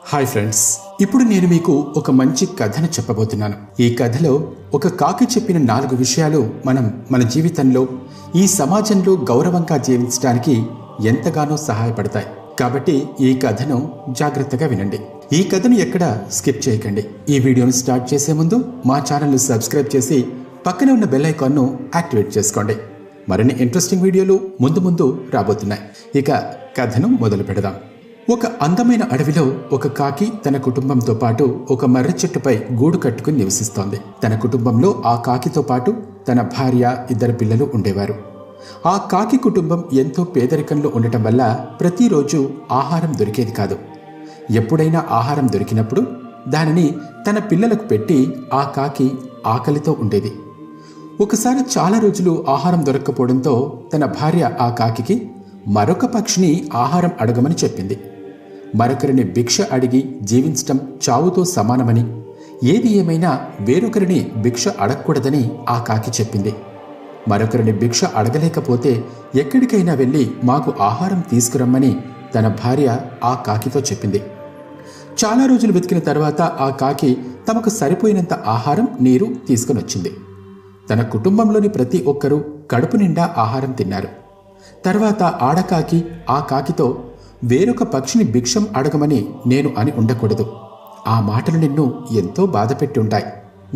Hi friends, ఇప్పుడు నేను మీకు ఒక మంచి కథను చెప్పబోతున్నాను. ఈ కథలో ఒక కాకి చెప్పిన 4 విషయాలు మన జీవితంలో, ఈ సమాజంలో గౌరవంగా జీవించడానికి ఎంతగానో సహాయపడతాయి. కాబట్టి ఈ కథను జాగ్రత్తగా వినండి. ఈ కథను ఎక్కడ స్కిప్ చేయకండి. ఈ వీడియోను స్టార్ట్ చేసే ముందు మా ఛానల్ను సబ్స్క్రైబ్ చేసి పక్కనే ఉన్న బెల్ ఐకాన్ను యాక్టివేట్ చేసుకోండి. మరిన్ని ఇంట్రెస్టింగ్ వీడియోలు ముందు రాబోతున్నాయి. ఇక కథను మొదలు పెడదాం. ఒక అందమైన అడవిలో ఒక కాకి తన కుటుంబంతో పాటు ఒక మర్రి చెట్టుపై గూడు కట్టుకుని నివసిస్తోంది. తన కుటుంబంలో ఆ కాకితో పాటు తన భార్య, 2 పిల్లలు ఉండేవారు. ఆ కాకి కుటుంబం ఎంతో పేదరికంలో ఉండటం వల్ల ప్రతిరోజు ఆహారం దొరికేది కాదు. ఎప్పుడైనా ఆహారం దొరికినప్పుడు దానిని తన పిల్లలకు పెట్టి ఆ కాకి ఆకలితో ఉండేది. ఒకసారి చాలా రోజులు ఆహారం దొరక్కపోవడంతో తన భార్య ఆ కాకికి మరొక పక్షిని ఆహారం అడగమని చెప్పింది. మరొకరిని భిక్ష అడిగి జీవించటం చావుతో సమానమని, ఏది ఏమైనా వేరొకరిని భిక్ష అడగకూడదని ఆ కాకి చెప్పింది. మరొకరిని భిక్ష అడగలేకపోతే ఎక్కడికైనా వెళ్ళి మాకు ఆహారం తీసుకురమ్మని తన భార్య ఆ కాకితో చెప్పింది. చాలా రోజులు వెతికిన తర్వాత ఆ కాకి తమకు సరిపోయినంత ఆహారం, నీరు తీసుకుని వచ్చింది. తన కుటుంబంలోని ప్రతి ఒక్కరూ కడుపు నిండా ఆహారం తిన్నారు. తర్వాత ఆడకాకి ఆ కాకితో, వేరొక పక్షిని భిక్షం అడగమని నేను అని ఉండకూడదు. ఆ మాటలు నిన్ను ఎంతో బాధపెట్టి ఉంటాయి.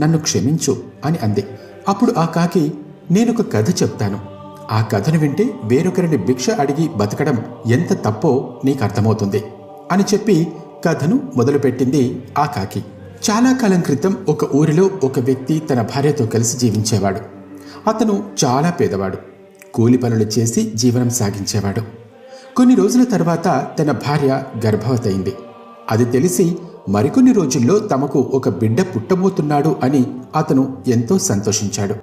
నన్ను క్షమించు అని అంది. అప్పుడు ఆ కాకి, నేనొక కథ చెప్తాను. ఆ కథను వింటే వేరొకరిని భిక్ష అడిగి బతకడం ఎంత తప్పో నీకు అర్థమవుతుంది అని చెప్పి కథను మొదలుపెట్టింది ఆ కాకి. చాలా కాలం క్రితం ఒక ఊరిలో ఒక వ్యక్తి తన భార్యతో కలిసి జీవించేవాడు. అతను చాలా పేదవాడు. కూలి పనులు చేసి జీవనం సాగించేవాడు. కొన్ని రోజుల తర్వాత తన భార్య గర్భవతి అయింది. అది తెలిసి మరికొన్ని రోజుల్లో తమకు ఒక బిడ్డ పుట్టబోతున్నాడు అని అతను ఎంతో సంతోషించాడు.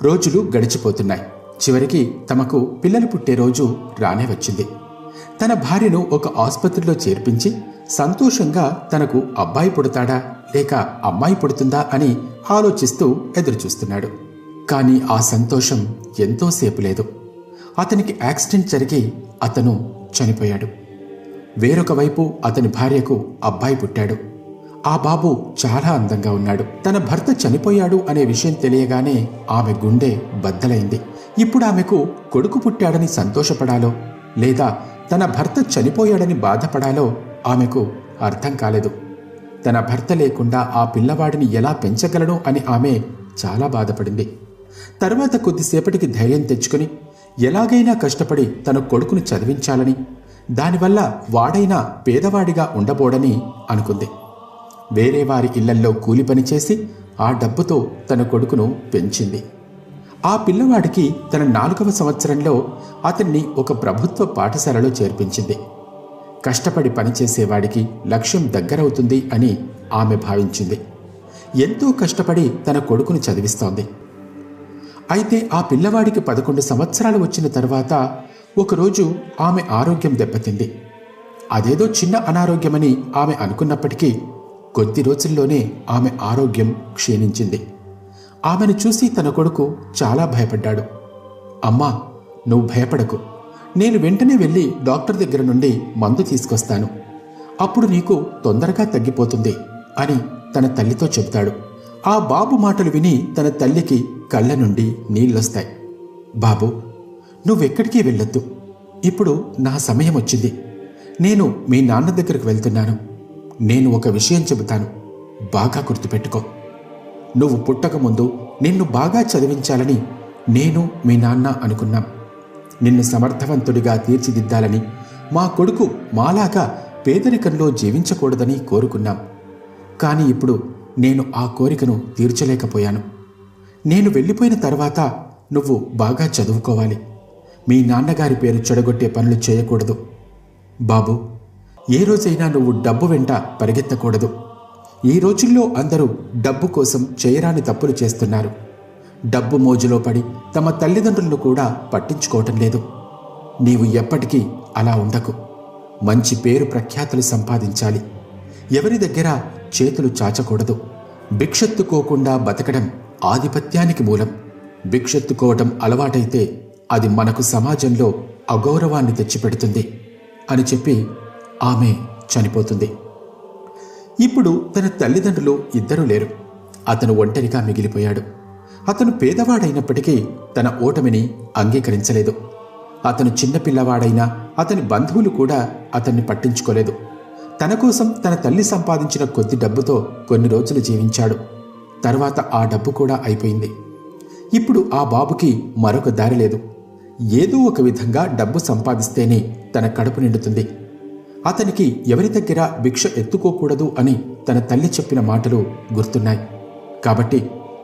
రోజులు గడిచిపోతున్నాయి. చివరికి తమకు పిల్లలు పుట్టే రోజు రానే వచ్చింది. తన భార్యను ఒక ఆసుపత్రిలో చేర్పించి సంతోషంగా తనకు అబ్బాయి పుడతాడా లేక అమ్మాయి పుడుతుందా అని ఆలోచిస్తూ ఎదురుచూస్తున్నాడు. కానీ ఆ సంతోషం ఎంతోసేపు లేదు. అతనికి యాక్సిడెంట్ జరిగి అతను చనిపోయాడు. వేరొక వైపు అతని భార్యకు అబ్బాయి పుట్టాడు. ఆ బాబు చాలా అందంగా ఉన్నాడు. తన భర్త చనిపోయాడు అనే విషయం తెలియగానే ఆమె గుండె బద్దలైంది. ఇప్పుడు ఆమెకు కొడుకు పుట్టాడని సంతోషపడాలో లేదా తన భర్త చనిపోయాడని బాధపడాలో ఆమెకు అర్థం కాలేదు. తన భర్త లేకుండా ఆ పిల్లవాడిని ఎలా పెంచగలను అని ఆమె చాలా బాధపడింది. తర్వాత కొద్దిసేపటికి ధైర్యం తెచ్చుకుని ఎలాగైనా కష్టపడి తన కొడుకును చదివించాలని, దానివల్ల వాడైనా పేదవాడిగా ఉండబోడని అనుకుంది. వేరే వారి ఇళ్లల్లో కూలి పని చేసి ఆ డబ్బుతో తన కొడుకును పెంచింది. ఆ పిల్లవాడికి తన 4వ సంవత్సరంలో అతన్ని ఒక ప్రభుత్వ పాఠశాలలో చేర్పించింది. కష్టపడి పనిచేసేవాడికి లక్ష్యం దగ్గరవుతుంది అని ఆమె భావించింది. ఎంతో కష్టపడి తన కొడుకును చదివిస్తోంది. అయితే ఆ పిల్లవాడికి 11 సంవత్సరాలు వచ్చిన తర్వాత ఒకరోజు ఆమె ఆరోగ్యం దెబ్బతింది. అదేదో చిన్న అనారోగ్యమని ఆమె అనుకున్నప్పటికీ కొద్ది రోజుల్లోనే ఆమె ఆరోగ్యం క్షీణించింది. ఆమెను చూసి తన కొడుకు చాలా భయపడ్డాడు. అమ్మా, నువ్వు భయపడకు, నేను వెంటనే వెళ్ళి డాక్టర్ దగ్గర నుండి మందు తీసుకొస్తాను. అప్పుడు నీకు తొందరగా తగ్గిపోతుంది అని తన తల్లితో చెబుతాడు. ఆ బాబు మాటలు విని తన తల్లికి కళ్ళ నుండి నీళ్ళొస్తాయి. బాబు, నువ్వెక్కడికి వెళ్ళొద్దు. ఇప్పుడు నా సమయం వచ్చింది. నేను మీ నాన్న దగ్గరకు వెళ్తున్నాను. నేను ఒక విషయం చెబుతాను, బాగా గుర్తుపెట్టుకో. నువ్వు పుట్టకముందు నిన్ను బాగా చదివించాలని నేను మీ నాన్న అనుకున్నాం. నిన్ను సమర్థవంతుడిగా తీర్చిదిద్దాలని, మా కొడుకు మాలాగా పేదరికంలో జీవించకూడదని కోరుకున్నాం. కానీ ఇప్పుడు నేను ఆ కోరికను తీర్చలేకపోయాను. నేను వెళ్ళిపోయిన తర్వాత నువ్వు బాగా చదువుకోవాలి. మీ నాన్నగారి పేరు చెడగొట్టే పనులు చేయకూడదు. బాబు, ఏ రోజైనా నువ్వు డబ్బు వెంట పరిగెత్తకూడదు. ఈ రోజుల్లో అందరూ డబ్బు కోసం చేయరాని తప్పులు చేస్తున్నారు. డబ్బు మోజులో పడి తమ తల్లిదండ్రులను కూడా పట్టించుకోవటం లేదు. నీవు ఎప్పటికీ అలా ఉండకు. మంచి పేరు ప్రఖ్యాతులు సంపాదించాలి. ఎవరి దగ్గర చేతులు చాచకూడదు. భిక్షెత్తుకోకుండా బతకడం ఆధిపత్యానికి మూలం. భిక్షెత్తుకోవటం అలవాటైతే అది మనకు సమాజంలో అగౌరవాన్ని తెచ్చిపెడుతుంది అని చెప్పి ఆమె చనిపోతుంది. ఇప్పుడు తన తల్లిదండ్రులు ఇద్దరూ లేరు. అతను ఒంటరిగా మిగిలిపోయాడు. అతను పేదవాడైనప్పటికీ తన ఓటమిని అంగీకరించలేదు. అతను చిన్నపిల్లవాడైనా అతని బంధువులు కూడా అతన్ని పట్టించుకోలేదు. తన కోసం తన తల్లి సంపాదించిన కొద్ది డబ్బుతో కొన్ని రోజులు జీవించాడు. తర్వాత ఆ డబ్బు కూడా అయిపోయింది. ఇప్పుడు ఆ బాబుకి మరొక దారి లేదు. ఏదో ఒక విధంగా డబ్బు సంపాదిస్తేనే తన కడుపు నిండుతుంది. అతనికి ఎవరి దగ్గర భిక్ష ఎత్తుకోకూడదు అని తన తల్లి చెప్పిన మాటలు గుర్తున్నాయి. కాబట్టి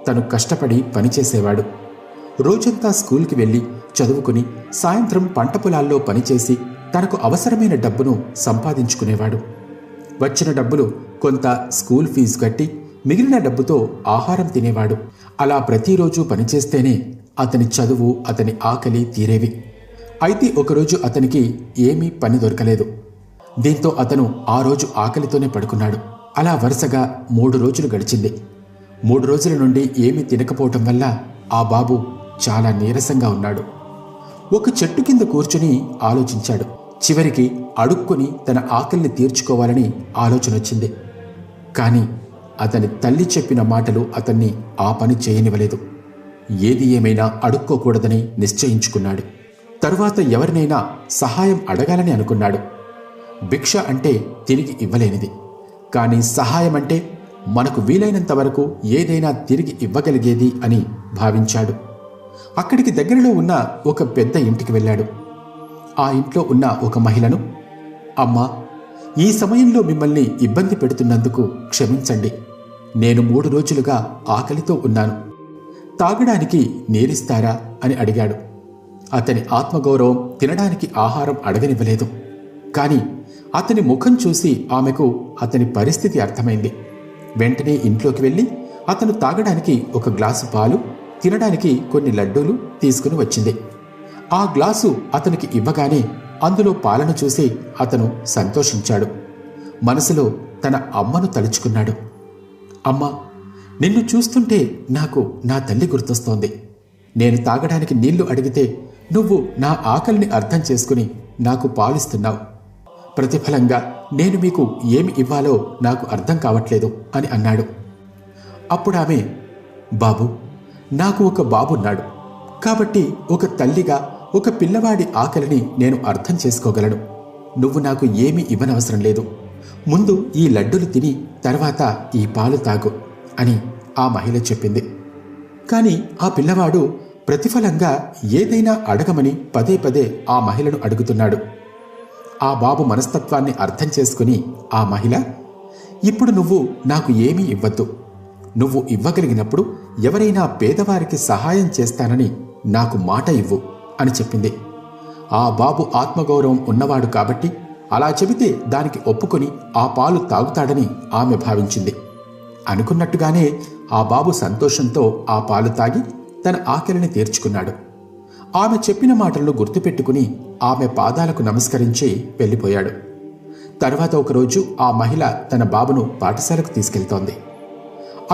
తను కష్టపడి పనిచేసేవాడు. రోజంతా స్కూల్కి వెళ్ళి చదువుకుని సాయంత్రం పంట పొలాల్లో పనిచేసి తనకు అవసరమైన డబ్బును సంపాదించుకునేవాడు. వచ్చిన డబ్బులు కొంత స్కూల్ ఫీజు కట్టి మిగిలిన డబ్బుతో ఆహారం తినేవాడు. అలా ప్రతిరోజు పనిచేస్తేనే అతని చదువు, అతని ఆకలి తీరేవి. అయితే ఒకరోజు అతనికి ఏమీ పని దొరకలేదు. దీంతో అతను ఆ రోజు ఆకలితోనే పడుకున్నాడు. అలా వరుసగా 3 రోజులు గడిచింది. 3 రోజుల నుండి ఏమీ తినకపోవటం వల్ల ఆ బాబు చాలా నీరసంగా ఉన్నాడు. ఒక చెట్టు కింద కూర్చుని ఆలోచించాడు. చివరికి అడుక్కొని తన ఆకలిని తీర్చుకోవాలని ఆలోచన వచ్చింది. కానీ అతని తల్లి చెప్పిన మాటలు అతన్ని ఆ పని చేయనివ్వలేదు. ఏది ఏమైనా అడుక్కోకూడదని నిశ్చయించుకున్నాడు. తరువాత ఎవరినైనా సహాయం అడగాలని అనుకున్నాడు. భిక్ష అంటే తిరిగి ఇవ్వలేనిది, కానీ సహాయం అంటే మనకు వీలైనంత వరకు ఏదైనా తిరిగి ఇవ్వగలిగేది అని భావించాడు. అక్కడికి దగ్గరలో ఉన్న ఒక పెద్ద ఇంటికి వెళ్ళాడు. ఆ ఇంట్లో ఉన్న ఒక మహిళను, అమ్మా, ఈ సమయంలో మిమ్మల్ని ఇబ్బంది పెడుతున్నందుకు క్షమించండి. నేను 3 రోజులుగా ఆకలితో ఉన్నాను. తాగడానికి నీరిస్తారా అని అడిగాడు. అతని ఆత్మగౌరవం తినడానికి ఆహారం అడగనివ్వలేదు. కానీ అతని ముఖం చూసి ఆమెకు అతని పరిస్థితి అర్థమైంది. వెంటనే ఇంట్లోకి వెళ్ళి అతను తాగడానికి ఒక గ్లాసు పాలు, తినడానికి కొన్ని లడ్డూలు తీసుకుని వచ్చింది. ఆ గ్లాసు అతనికి ఇవ్వగానే అందులో పాలను చూసి అతను సంతోషించాడు. మనసులో తన అమ్మను తలుచుకున్నాడు. అమ్మా, నిన్ను చూస్తుంటే నాకు నా తల్లి గుర్తొస్తోంది. నేను తాగడానికి నీళ్లు అడిగితే నువ్వు నా ఆకలిని అర్థం చేసుకుని నాకు పాలిస్తున్నావు. ప్రతిఫలంగా నేను మీకు ఏమి ఇవ్వాలో నాకు అర్థం కావట్లేదు అని అన్నాడు. అప్పుడామె, బాబు, నాకు ఒక బాబున్నాడు. కాబట్టి ఒక తల్లిగా ఒక పిల్లవాడి ఆకలిని నేను అర్థం చేసుకోగలను. నువ్వు నాకు ఏమీ ఇవ్వనవసరం లేదు. ముందు ఈ లడ్డులు తిని తర్వాత ఈ పాలు తాగు అని ఆ మహిళ చెప్పింది. కానీ ఆ పిల్లవాడు ప్రతిఫలంగా ఏదైనా అడగమని పదే పదే ఆ మహిళను అడుగుతున్నాడు. ఆ బాబు మనస్తత్వాన్ని అర్థం చేసుకుని ఆ మహిళ, ఇప్పుడు నువ్వు నాకు ఏమీ ఇవ్వద్దు. నువ్వు ఇవ్వగలిగినప్పుడు ఎవరైనా పేదవారికి సహాయం చేస్తానని నాకు మాట ఇవ్వు అని చెప్పింది. ఆ బాబు ఆత్మగౌరవం ఉన్నవాడు కాబట్టి అలా చెబితే దానికి ఒప్పుకొని ఆ పాలు తాగుతాడని ఆమె భావించింది. అనుకున్నట్టుగానే ఆ బాబు సంతోషంతో ఆ పాలు తాగి తన ఆకలిని తీర్చుకున్నాడు. ఆమె చెప్పిన మాటలను గుర్తుపెట్టుకుని ఆమె పాదాలకు నమస్కరించి వెళ్ళిపోయాడు. తర్వాత ఒకరోజు ఆ మహిళ తన బాబును పాఠశాలకు తీసుకెళ్తోంది.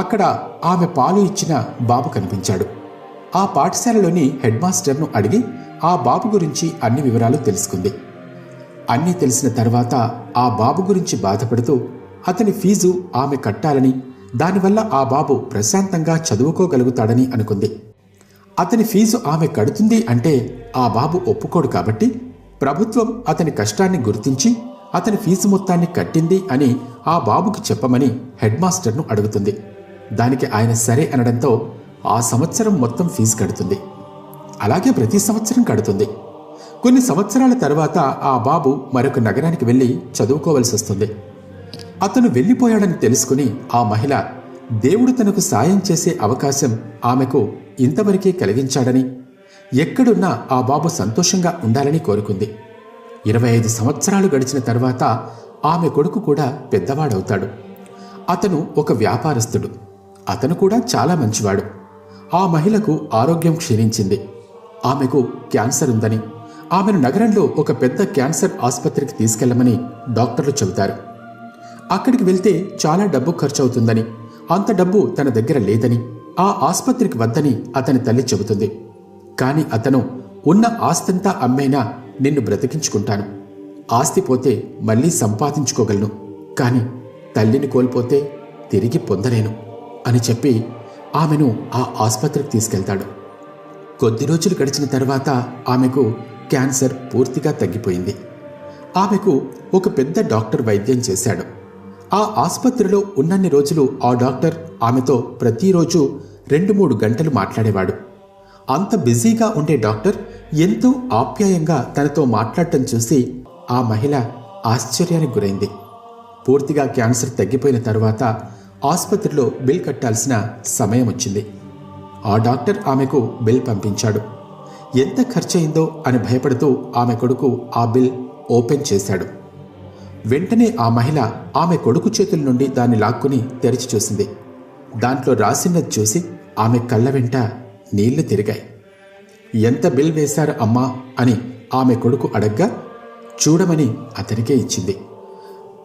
అక్కడ ఆమె పాలు ఇచ్చిన బాబు కనిపించాడు. ఆ పాఠశాలలోని హెడ్ మాస్టర్ను అడిగి ఆ బాబు గురించి అన్ని వివరాలు తెలుసుకుంది. అన్నీ తెలిసిన తర్వాత ఆ బాబు గురించి బాధపడుతూ అతని ఫీజు ఆమె కట్టాలని, దానివల్ల ఆ బాబు ప్రశాంతంగా చదువుకోగలుగుతాడని అనుకుంది. అతని ఫీజు ఆమె కడుతుంది అంటే ఆ బాబు ఒప్పుకోడు కాబట్టి ప్రభుత్వం అతని కష్టాన్ని గుర్తించి అతని ఫీజు మొత్తాన్ని కట్టింది అని ఆ బాబుకి చెప్పమని హెడ్ మాస్టర్ను అడుగుతుంది. దానికి ఆయన సరే అనడంతో ఆ సంవత్సరం మొత్తం ఫీజు కడుతుంది. అలాగే ప్రతి సంవత్సరం కడుతుంది. కొన్ని సంవత్సరాల తర్వాత ఆ బాబు మరొక నగరానికి వెళ్ళి చదువుకోవలసి వస్తుంది. అతను వెళ్ళిపోయాడని తెలుసుకుని ఆ మహిళ దేవుడు తనకు సాయం చేసే అవకాశం ఆమెకు ఇంతవరకే కలిగించాడని, ఎక్కడున్నా ఆ బాబు సంతోషంగా ఉండాలని కోరుకుంది. 25 సంవత్సరాలు గడిచిన తర్వాత ఆమె కొడుకు కూడా పెద్దవాడవుతాడు. అతను ఒక వ్యాపారస్తుడు. అతను కూడా చాలా మంచివాడు. ఆ మహిళకు ఆరోగ్యం క్షీణించింది. ఆమెకు క్యాన్సర్ ఉందని, ఆమెను నగరంలో ఒక పెద్ద క్యాన్సర్ ఆసుపత్రికి తీసుకెళ్లమని డాక్టర్లు చెబుతారు. అక్కడికి వెళ్తే చాలా డబ్బు ఖర్చవుతుందని, అంత డబ్బు తన దగ్గర లేదని, ఆ ఆసుపత్రికి వద్దని అతని తల్లి చెబుతుంది. కాని అతను, ఉన్న ఆస్తంతా అమ్మేనా నిన్ను బ్రతికించుకుంటాను. ఆస్తి పోతే మళ్ళీ సంపాదించుకోగలను, కాని తల్లిని కోల్పోతే తిరిగి పొందలేను అని చెప్పి ఆమెను ఆ ఆసుపత్రికి తీసుకెళ్తాడు. కొద్ది రోజులు గడిచిన తర్వాత ఆమెకు క్యాన్సర్ పూర్తిగా తగ్గిపోయింది. ఆమెకు ఒక పెద్ద డాక్టర్ వైద్యం చేశాడు. ఆ ఆసుపత్రిలో ఉన్నన్ని రోజులు ఆ డాక్టర్ ఆమెతో ప్రతిరోజు 2-3 గంటలు మాట్లాడేవాడు. అంత బిజీగా ఉండే డాక్టర్ ఎంతో ఆప్యాయంగా తనతో మాట్లాడటం చూసి ఆ మహిళ ఆశ్చర్యానికి గురైంది. పూర్తిగా క్యాన్సర్ తగ్గిపోయిన తర్వాత ఆసుపత్రిలో బిల్ కట్టాల్సిన సమయం వచ్చింది. ఆ డాక్టర్ ఆమెకు బిల్ పంపించాడు. ఎంత ఖర్చయిందో అని భయపడుతూ ఆమె కొడుకు ఆ బిల్ ఓపెన్ చేశాడు. వెంటనే ఆ మహిళ ఆమె కొడుకు చేతుల నుండి దాన్ని లాక్కుని తెరిచి చూసింది. దాంట్లో రాసినది చూసి ఆమె కళ్ళ వెంట నీళ్లు తిరిగాయి. ఎంత బిల్ వేశారు అమ్మా అని ఆమె కొడుకు అడగ్గా చూడమని అతనికే ఇచ్చింది.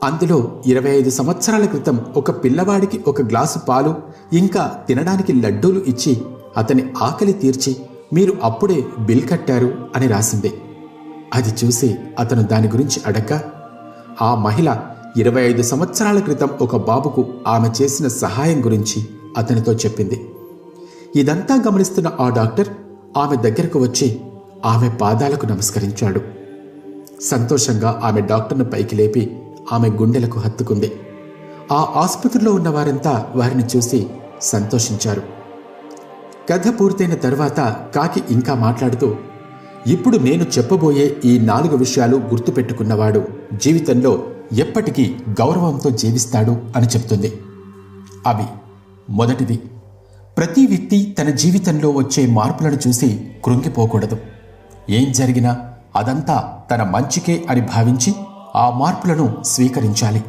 అందులో 25 సంవత్సరాల క్రితం ఒక పిల్లవాడికి ఒక గ్లాసు పాలు ఇంకా తినడానికి లడ్డూలు ఇచ్చి అతని ఆకలి తీర్చి మీరు అప్పుడే బిల్ కట్టారు అని రాసింది. అది చూసి అతను దాని గురించి అడగ్గా ఆ మహిళ 25 సంవత్సరాల క్రితం ఒక బాబుకు ఆమె చేసిన సహాయం గురించి అతనితో చెప్పింది. ఇదంతా గమనిస్తున్న ఆ డాక్టర్ ఆమె దగ్గరకు వచ్చి ఆమె పాదాలకు నమస్కరించాడు. సంతోషంగా ఆమె డాక్టర్ను పైకి లేపి ఆమె గుండెలకు హత్తుకుంది. ఆ ఆసుపత్రిలో ఉన్న వారంతా వారిని చూసి సంతోషించారు. కథ పూర్తయిన తర్వాత కాకి ఇంకా మాట్లాడుతూ, ఇప్పుడు నేను చెప్పబోయే ఈ 4 విషయాలు గుర్తుపెట్టుకున్నవాడు జీవితంలో ఎప్పటికీ గౌరవంతో జీవిస్తాడు అని చెప్తుంది. అవి: మొదటిది, ప్రతి వ్యక్తి తన జీవితంలో వచ్చే మార్పులను చూసి కృంగిపోకూడదు. ఏం జరిగినా అదంతా తన మంచికే అని భావించి ఆ మార్పులను స్వీకరించాలి.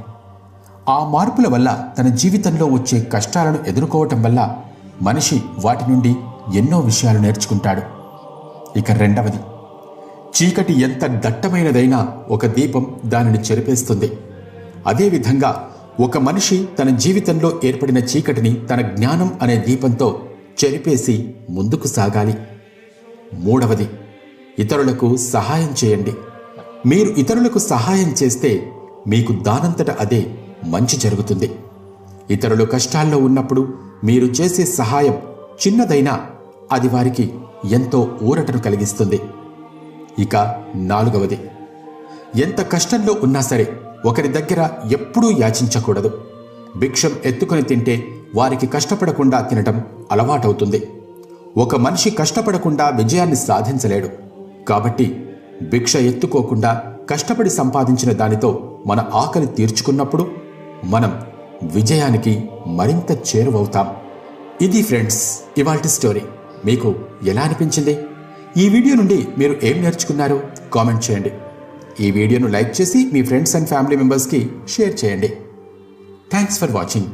ఆ మార్పుల వల్ల తన జీవితంలో వచ్చే కష్టాలను ఎదుర్కోవటం వల్ల మనిషి వాటి నుండి ఎన్నో విషయాలు నేర్చుకుంటాడు. ఇక రెండవది, చీకటి ఎంత దట్టమైనదైనా ఒక దీపం దానిని చెరిపేస్తుంది. అదేవిధంగా ఒక మనిషి తన జీవితంలో ఏర్పడిన చీకటిని తన జ్ఞానం అనే దీపంతో చెరిపేసి ముందుకు సాగాలి. మూడవది, ఇతరులకు సహాయం చేయండి. మీరు ఇతరులకు సహాయం చేస్తే మీకు దానంతట అదే మంచి జరుగుతుంది. ఇతరులు కష్టాల్లో ఉన్నప్పుడు మీరు చేసే సహాయం చిన్నదైనా అది వారికి ఎంతో ఊరటను కలిగిస్తుంది. ఇక నాలుగవది, ఎంత కష్టంలో ఉన్నా సరే ఒకరి దగ్గర ఎప్పుడూ యాచించకూడదు. భిక్షం ఎత్తుకొని తింటే వారికి కష్టపడకుండా తినటం అలవాటవుతుంది. ఒక మనిషి కష్టపడకుండా విజయాన్ని సాధించలేడు. కాబట్టి భిక్ష ఎత్తుకోకుండా కష్టపడి సంపాదించిన దానితో మన ఆకలి తీర్చుకున్నప్పుడు మనం విజయానికి మరింత చేరువవుతాం. ఇది ఫ్రెండ్స్ ఇవాల్టి స్టోరీ. మీకు ఎలా అనిపించింది? ఈ వీడియో నుండి మీరు ఏం నేర్చుకున్నారు? కామెంట్ చేయండి. ఈ వీడియోను లైక్ చేసి మీ ఫ్రెండ్స్ అండ్ ఫ్యామిలీ మెంబర్స్కి షేర్ చేయండి. Thanks for watching.